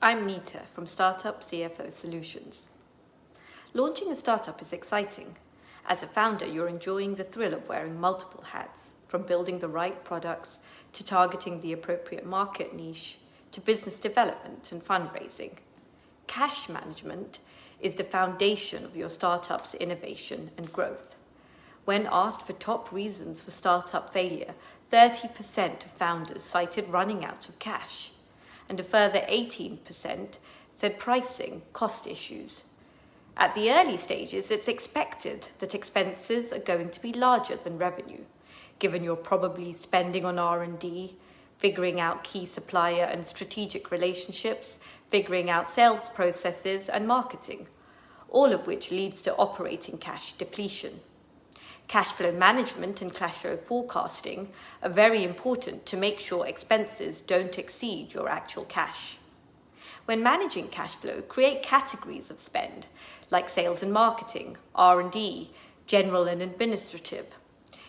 I'm Nita from Startup CFO Solutions. Launching a startup is exciting. As a founder, you're enjoying the thrill of wearing multiple hats, from building the right products to targeting the appropriate market niche to business development and fundraising. Cash management is the foundation of your startup's innovation and growth. When asked for top reasons for startup failure, 30% of founders cited running out of cash, and a further 18% said pricing, cost issues. At the early stages, it's expected that expenses are going to be larger than revenue, given you're probably spending on R&D, figuring out key supplier and strategic relationships, figuring out sales processes and marketing, all of which leads to operating cash depletion. Cash flow management and cash flow forecasting are very important to make sure expenses don't exceed your actual cash. When managing cash flow, create categories of spend, like sales and marketing, R&D, general and administrative.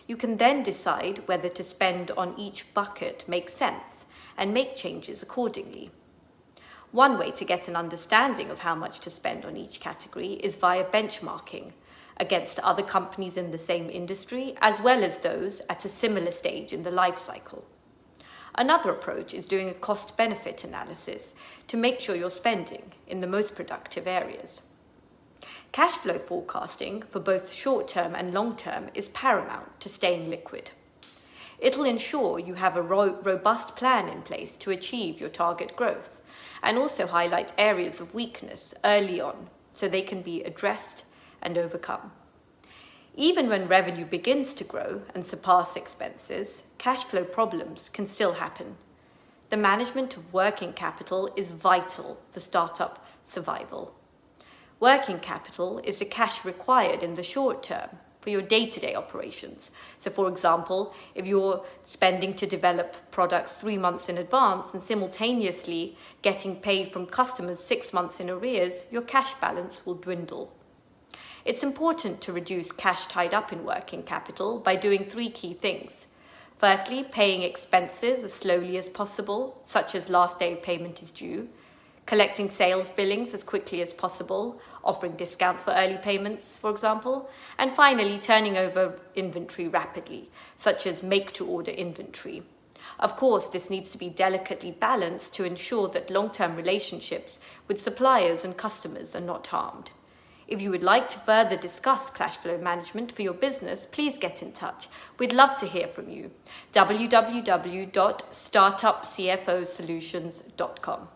You can then decide whether to spend on each bucket makes sense and make changes accordingly. One way to get an understanding of how much to spend on each category is via benchmarking against other companies in the same industry, as well as those at a similar stage in the life cycle. Another approach is doing a cost-benefit analysis to make sure you're spending in the most productive areas. Cash flow forecasting for both short-term and long-term is paramount to staying liquid. It'll ensure you have a robust plan in place to achieve your target growth, and also highlight areas of weakness early on so they can be addressed and overcome. Even when revenue begins to grow and surpass expenses, cash flow problems can still happen. The management of working capital is vital for startup survival. Working capital is the cash required in the short term for your day-to-day operations. So for example, if you're spending to develop products 3 months in advance and simultaneously getting paid from customers 6 months in arrears, your cash balance will dwindle. It's important to reduce cash tied up in working capital by doing 3 key things. Firstly, paying expenses as slowly as possible, such as last day of payment is due, collecting sales billings as quickly as possible, offering discounts for early payments, for example, and finally, turning over inventory rapidly, such as make-to-order inventory. Of course, this needs to be delicately balanced to ensure that long-term relationships with suppliers and customers are not harmed. If you would like to further discuss cash flow management for your business, please get in touch. We'd love to hear from you. www.startupcfosolutions.com